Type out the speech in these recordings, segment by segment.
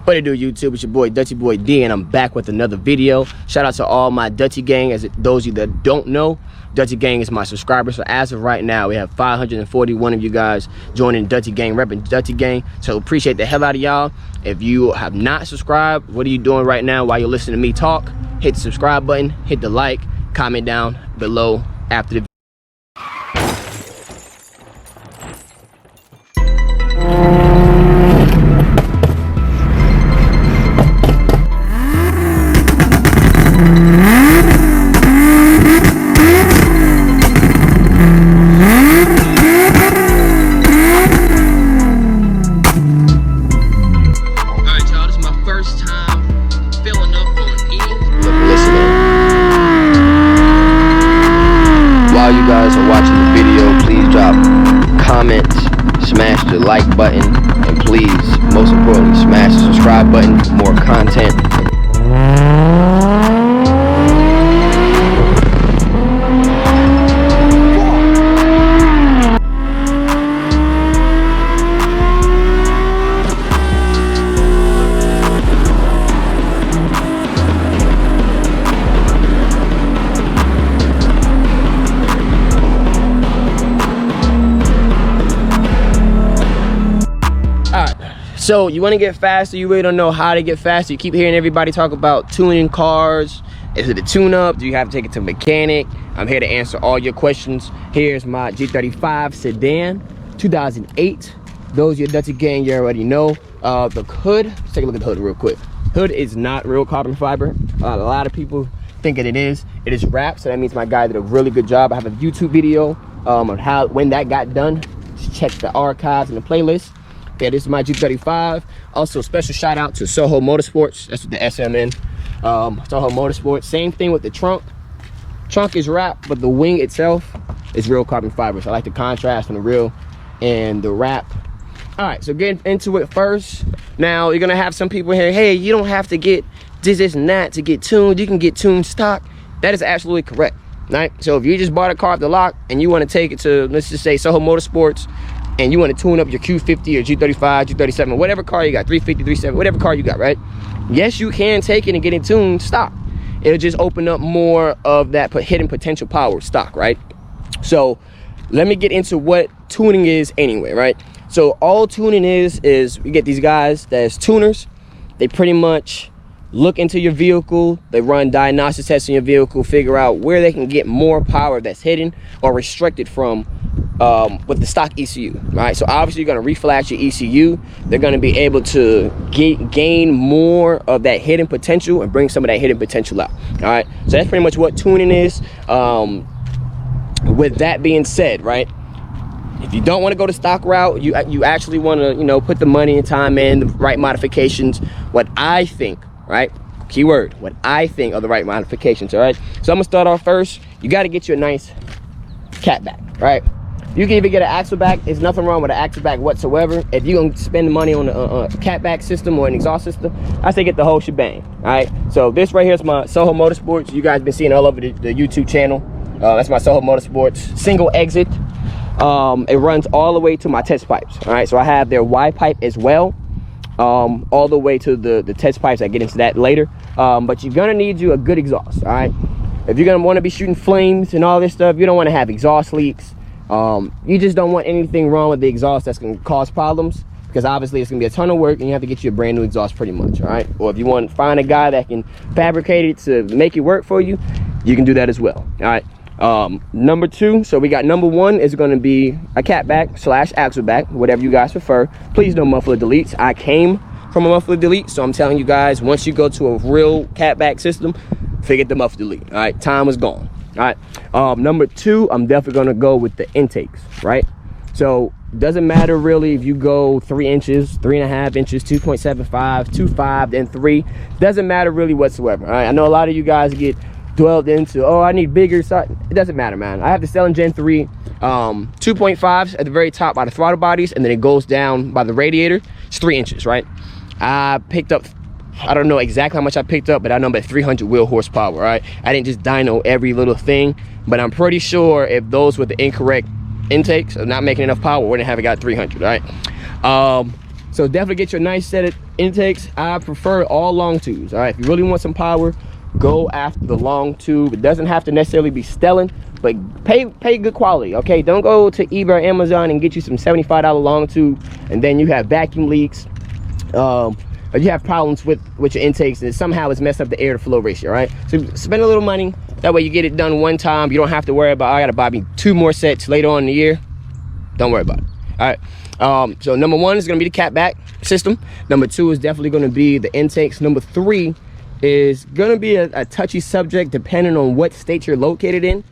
What it do, YouTube? It's your boy Dutty Boy D, and I'm back with another video. Shout out to all my Dutty gang. As those of you that don't know, Dutty gang is my subscribers. So as of right now, we have 541 of you guys joining Dutty gang, repping Dutty gang. So appreciate the hell out of y'all. If you have not subscribed, what are you doing right now while you're listening to me talk? Hit the subscribe button, hit the like, comment down below after the video. While you guys are watching the video, please drop comments, smash the like button, and please, most importantly, smash the subscribe button for more content. So you want to get faster, you really don't know how to get faster. You keep hearing everybody talk about tuning cars. Is it a tune-up? Do you have to take it to a mechanic? I'm here to answer all your questions. Here's my G35 Sedan, 2008. Those of you Dutty gang, you already know. The hood, let's take a look at the hood real quick. Hood is not real carbon fiber. A lot of people think that it is. It is wrapped, so that means my guy did a really good job. I have a YouTube video on when that got done. Just check the archives and the playlist. Yeah, this is my G35. Also, special shout out to Soho Motorsports. That's what the SM in. Soho Motorsports. Same thing with the trunk. Trunk is wrapped, but the wing itself is real carbon fiber. So I like the contrast from the real and the wrap. All right, so getting into it first. Now, you're gonna have some people here, hey, you don't have to get this, and that to get tuned. You can get tuned stock. That is absolutely correct, right? So if you just bought a car off the lot and you wanna take it to, let's just say Soho Motorsports, and you want to tune up your Q50 or G35, G37, whatever car you got, 350, 37, whatever car you got, right? Yes, you can take it and get it tuned stock. It'll just open up more of that hidden potential power stock, right? So let me get into what tuning is anyway, right? So all tuning is you get these guys that's tuners. They pretty much look into your vehicle, they run diagnostic tests in your vehicle, figure out where they can get more power that's hidden or restricted from with the stock ECU, right? So obviously you're going to reflash your ECU. They're going to be able to gain more of that hidden potential and bring some of that hidden potential out. All right, so that's pretty much what tuning is. With that being said, right, if you don't want to go the stock route, you actually want to, you know, put the money and time in the right modifications. What I think, right, keyword, what I think are the right modifications. All right, so I'm gonna start off first. You got to get you a nice catback, right? You can even get an axle back. There's nothing wrong with an axle back whatsoever. If you're gonna spend the money on a catback system or an exhaust system, I say get the whole shebang. All right, so this right here is my Soho Motorsports. You guys been seeing all over the YouTube channel. That's my Soho Motorsports single exit. It runs all the way to my test pipes. All right, so I have their Y pipe as well, all the way to the test pipes. I get into that later. But you're gonna need you a good exhaust. All right, if you're gonna want to be shooting flames and all this stuff, you don't want to have exhaust leaks. You just don't want anything wrong with the exhaust that's going to cause problems, because obviously it's going to be a ton of work and you have to get you a brand new exhaust pretty much. All right, or if you want to find a guy that can fabricate it to make it work for you, you can do that as well. All right, number two, so we got number one is going to be a catback / axle back, whatever you guys prefer. Please no muffler deletes. I came from a muffler delete, so I'm telling you guys, once you go to a real catback system, forget the muffler delete. All right, time is gone. All right, number two, I'm definitely gonna go with the intakes, right? So doesn't matter really if you go 3 inches, 3.5 inches, 2.75, 2.5, then 3. Doesn't matter really whatsoever. All right, I know a lot of you guys get dwelled into, oh, I need bigger. So it doesn't matter, man. I have the Stillen Gen 3 2.5s at the very top by the throttle bodies, and then it goes down by the radiator. It's 3 inches, right? I picked up, I don't know exactly how much I picked up, but I know about 300 wheel horsepower. All right, I didn't just dyno every little thing, but I'm pretty sure if those were the incorrect intakes of not making enough power, we wouldn't have got 300. All right, so definitely get your nice set of intakes, I prefer all long tubes. All right, if you really want some power, go after the long tube. It doesn't have to necessarily be Stillen, but pay good quality. Okay, don't go to eBay or Amazon and get you some $75 long tube and then you have vacuum leaks, or you have problems with your intakes and somehow it's messed up the air to flow ratio. All right, so spend a little money, that way you get it done one time. You don't have to worry about, I gotta buy me 2 more sets later on in the year. Don't worry about it. All right, so number 1 is going to be the catback system. Number 2 is definitely going to be the intakes. Number 3 is going to be a touchy subject depending on what state you're located in.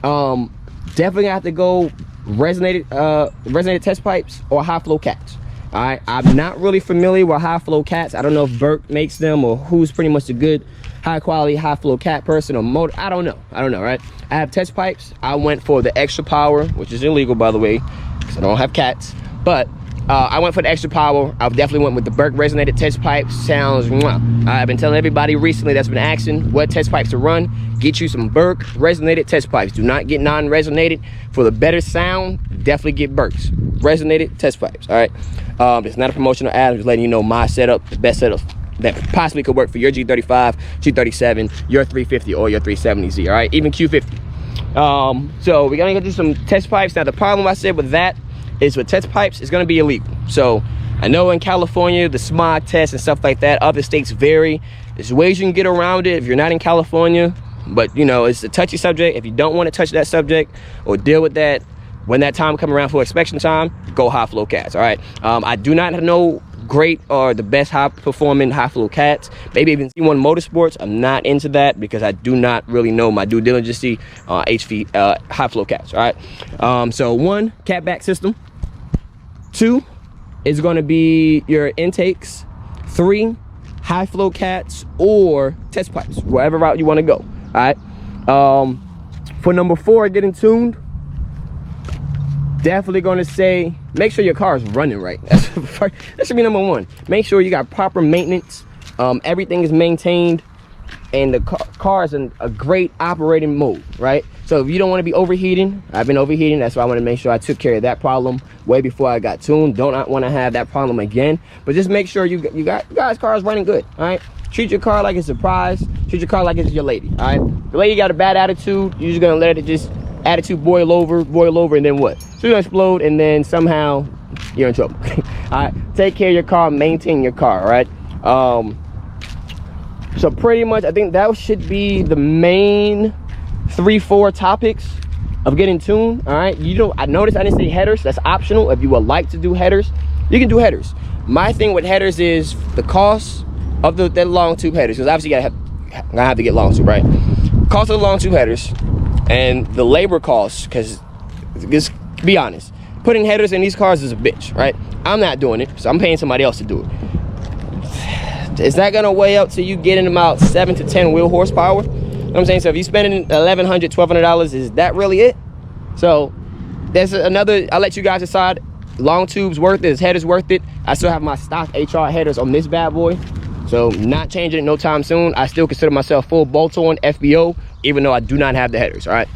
Definitely have to go resonated test pipes or high flow cats. All right, I'm not really familiar with high flow cats. I don't know if Berk makes them or who's pretty much a good high quality high flow cat person or motor. I don't know, right? I have test pipes. I went for the extra power, which is illegal by the way, because I don't have cats, but I went for the extra power. I definitely went with the Berk resonated test pipes. Sounds mwah. I've been telling everybody recently that's been asking what test pipes to run. Get you some Berk resonated test pipes. Do not get non-resonated. For the better sound, definitely get Berk's resonated test pipes. All right, it's not a promotional ad. I'm just letting you know my setup, the best setup that possibly could work for your G35, G37, your 350 or your 370Z. All right, even Q50. So we're gonna do some test pipes. Now the problem I said with that is with test pipes, it's gonna be illegal. So I know in California, the smog test and stuff like that, other states vary. There's ways you can get around it if you're not in California, but you know, it's a touchy subject. If you don't want to touch that subject or deal with that, when that time comes around for inspection time, go high flow cats. All right, I do not know great or the best high performing high flow cats, maybe even C1 Motorsports. I'm not into that because I do not really know my due diligence high flow cats. All right, so 1, catback system. 2 is going to be your intakes. 3, high flow cats or test pipes, wherever route you want to go. All right, for number 4, getting tuned, definitely going to say make sure your car is running right. That should be number 1. Make sure you got proper maintenance, everything is maintained, and the car is in a great operating mode, right? So if you don't want to be overheating, I've been overheating, that's why I want to make sure I took care of that problem way before I got tuned. Don't want to have that problem again, but just make sure you guys' car is running good. All right, treat your car like it's a prize. Treat your car like it's your lady. All right, the lady got a bad attitude, you're just gonna let it just attitude boil over, and then what? It's gonna explode, and then somehow you're in trouble. All right, take care of your car, maintain your car. All right, so pretty much I think that should be the main 3-4 topics of getting tuned. All right, I noticed I didn't say headers. That's optional. If you would like to do headers, you can do headers. My thing with headers is the cost of the long tube headers, because obviously you gotta have to get long tube, right? Cost of the long tube headers and the labor costs, because just be honest, putting headers in these cars is a bitch, right? I'm not doing it, so I'm paying somebody else to do it. Is that gonna weigh up to you getting about 7 to 10 wheel horsepower? You know what I'm saying? So if you're spending $1,100, $1,200, is that really it? So there's another, I'll let you guys decide. Long tubes worth it, is headers worth it? I still have my stock HR headers on this bad boy, so not changing it no time soon. I still consider myself full bolt-on FBO, even though I do not have the headers. All right,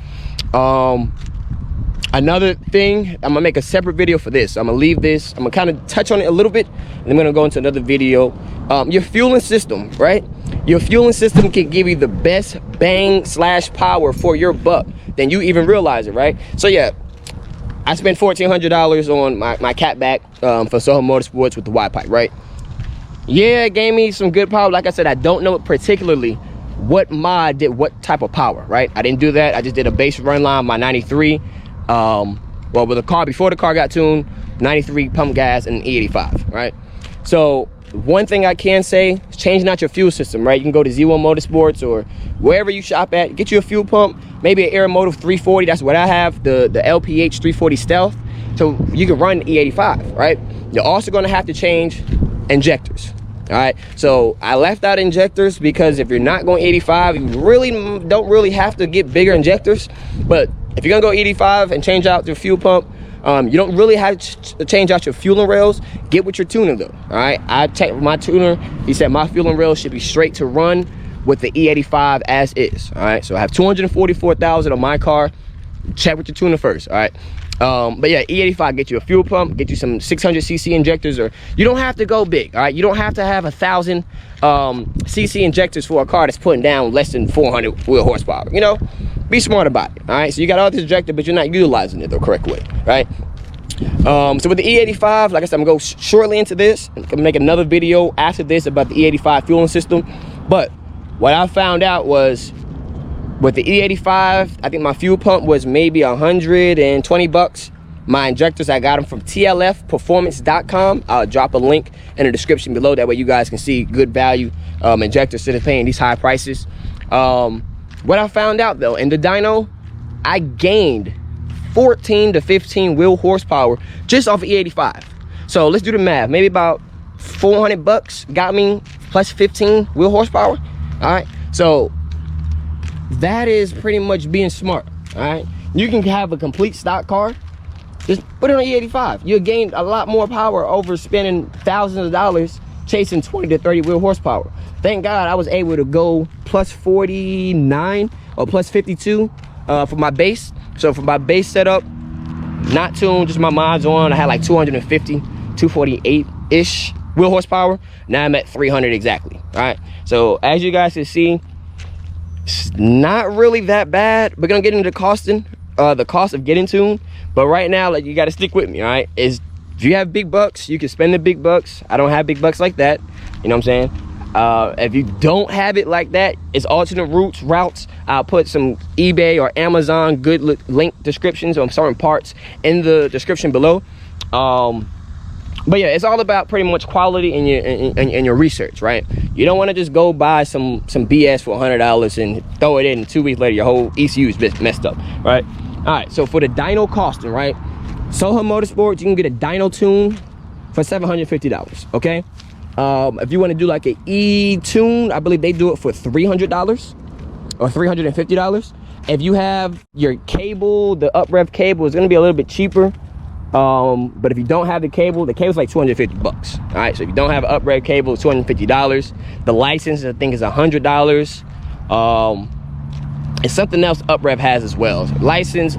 another thing, I'm gonna make a separate video for this. I'm gonna leave this, I'm gonna kind of touch on it a little bit, and I'm gonna go into another video. Your fueling system, right? Your fueling system can give you the best bang / power for your buck than you even realize it, right? So yeah, I spent $1,400 on my catback for Soho Motorsports with the Y pipe, right? Yeah, it gave me some good power. Like I said, I don't know particularly what mod did what type of power, right? I didn't do that. I just did a base run line, my 93. Well, with the car, before the car got tuned, 93 pump gas and E85, right? So one thing I can say is changing out your fuel system, right? You can go to Z1 Motorsports or wherever you shop at, get you a fuel pump, maybe an Aeromotive 340. That's what I have, the LPH 340 Stealth. So you can run E85, right? You're also going to have to change injectors. All right, so I left out injectors because if you're not going 85, you really don't really have to get bigger injectors. But if you're gonna go 85 and change out your fuel pump, you don't really have to change out your fueling rails. Get with your tuner though. All right, I checked with my tuner. He said my fueling rails should be straight to run with the E85 as is. All right, so I have 244,000 on my car. Check with your tuner first. All right, But yeah, E85 get you a fuel pump, get you some 600cc injectors, or you don't have to go big. All right, you don't have to have 1,000 cc injectors for a car that's putting down less than 400 wheel horsepower. You know, be smart about it. All right, so you got all this injector, but you're not utilizing it the correct way, right? So with the E85, like I said, I'm gonna go shortly into this. I'm gonna make another video after this about the E85 fueling system. But what I found out was, with the E85, I think my fuel pump was maybe 120 bucks. My injectors, I got them from tlfperformance.com. I'll drop a link in the description below. That way you guys can see good value injectors instead of paying these high prices. What I found out though, in the dyno, I gained 14 to 15 wheel horsepower just off of E85. So let's do the math. Maybe about 400 bucks got me plus 15 wheel horsepower. All right, so that is pretty much being smart. All right, you can have a complete stock car, just put it on E85. You'll gain a lot more power over spending thousands of dollars chasing 20 to 30 wheel horsepower. Thank God I was able to go plus 49 or plus 52 for my base. So for my base setup, not tuned, just my mods on, I had like 250, 248-ish wheel horsepower. Now I'm at 300 exactly. All right, so as you guys can see, it's not really that bad. We're gonna get into the cost of getting tuned, but right now, like, you got to stick with me. All right, is if you have big bucks, you can spend the big bucks. I don't have big bucks like that, you know what I'm saying? If you don't have it like that, it's alternate routes. I'll put some eBay or Amazon good link descriptions on certain parts in the description below. But yeah, it's all about pretty much quality in your research, right? You don't want to just go buy some BS for $100 and throw it in, and 2 weeks later your whole ECU is messed up, right? All right, so for the dyno costing, right? Soho Motorsports, you can get a dyno tune for $750, okay? If you want to do like an E-tune, I believe they do it for $300 or $350. If you have your cable, the up-rev cable is going to be a little bit cheaper. But if you don't have the cable's like 250 bucks. All right, so if you don't have an up-rev cable, it's $250. The license, I think, is $100. It's something else up-rev has as well. License,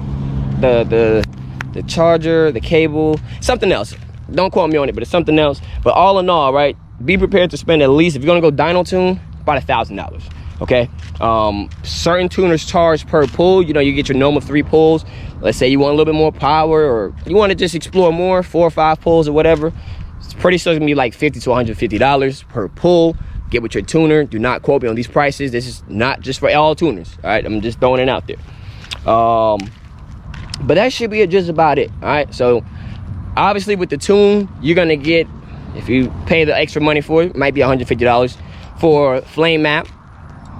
the charger, the cable, something else. Don't quote me on it, but it's something else. But all in all, right, be prepared to spend at least, if you're gonna go dyno tune, about $1,000. Okay, certain tuners charge per pull. You know, you get your normal 3 pulls. Let's say you want a little bit more power, or you want to just explore more, 4 or 5 pulls or whatever. It's pretty sure it's gonna be like $50 to $150 per pull. Get with your tuner. Do not quote me on these prices. This is not just for all tuners. All right, I'm just throwing it out there. But that should be just about it. All right, so obviously with the tune, you're gonna get, if you pay the extra money for it, might be $150 for flame map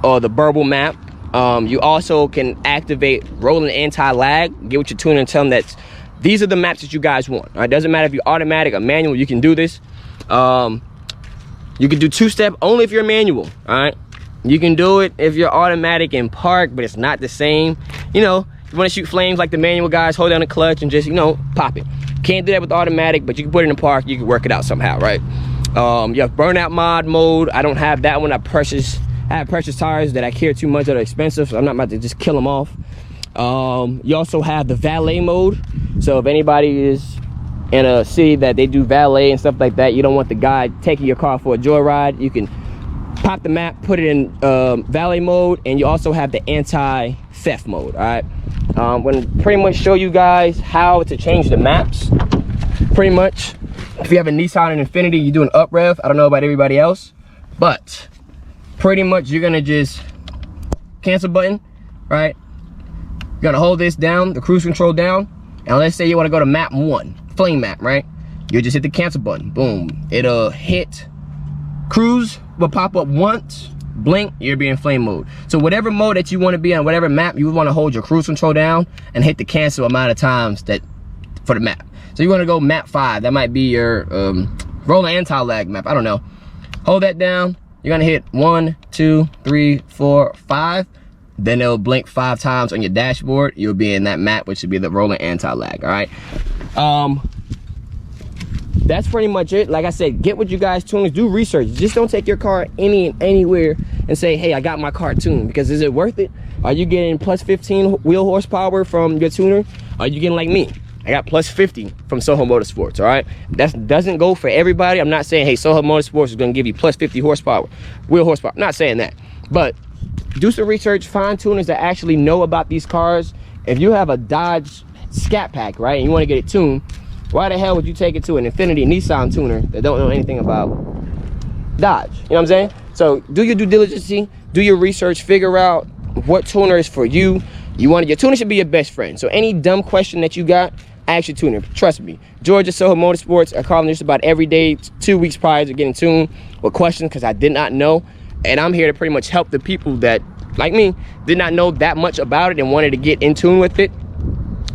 or the burble map. You also can activate rolling anti-lag. Get with your tuner and tell them that these are the maps that you guys want. All right, doesn't matter if you're automatic or manual, you can do this. You can do 2-step only if you're manual. All right, you can do it if you're automatic in park, but it's not the same. You know, you want to shoot flames like the manual guys, hold down the clutch and just, you know, pop it. Can't do that with automatic, but you can put it in the park. You can work it out somehow, right? You have burnout mod mode. I don't have that one. I have precious tires that I care too much that are expensive, so I'm not about to just kill them off. You also have the valet mode. So if anybody is in a city that they do valet and stuff like that, you don't want the guy taking your car for a joyride, you can pop the map, put it in valet mode, and you also have the anti-theft mode. All right, I'm going to pretty much show you guys how to change the maps. Pretty much, if you have a Nissan and Infiniti, you do an up rev. I don't know about everybody else, but pretty much you're gonna just cancel button, right? You're gonna hold this down, the cruise control down, and let's say you want to go to map 1, flame map, right? You just hit the cancel button, boom. It'll hit cruise, will pop up once, blink, you'll be in flame mode. So whatever mode that you want to be on, whatever map, you want to hold your cruise control down and hit the cancel amount of times that for the map. So you want to go map 5, that might be your rolling anti-lag map, I don't know. Hold that down, you're gonna hit 1, 2, 3, 4, 5. Then it'll blink 5 times on your dashboard. You'll be in that map, which should be the rolling anti-lag. All right. That's pretty much it. Like I said, get what you guys tuners, do research. Just don't take your car anywhere and say, hey, I got my car tuned, because is it worth it? Are you getting plus 15 wheel horsepower from your tuner? Are you getting like me? I got plus 50 from Soho Motorsports, all right? That doesn't go for everybody. I'm not saying, hey, Soho Motorsports is gonna give you plus 50 horsepower, wheel horsepower. I'm not saying that. But do some research, find tuners that actually know about these cars. If you have a Dodge Scat Pack, right, and you wanna get it tuned, why the hell would you take it to an Infiniti Nissan tuner that don't know anything about Dodge? You know what I'm saying? So do your due diligence, do your research, figure out what tuner is for you. Your tuner should be your best friend. So any dumb question that you got, ask your tuner. Trust me, Georgia Soho Motorsports, I call them just about every day, 2 weeks prior to getting tuned with questions because I did not know. And I'm here to pretty much help the people that, like me, did not know that much about it and wanted to get in tune with it.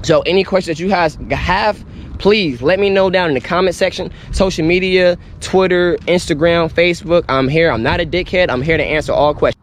So any questions that you guys have, please let me know down in the comment section. Social media, Twitter, Instagram, Facebook, I'm here. I'm not a dickhead. I'm here to answer all questions.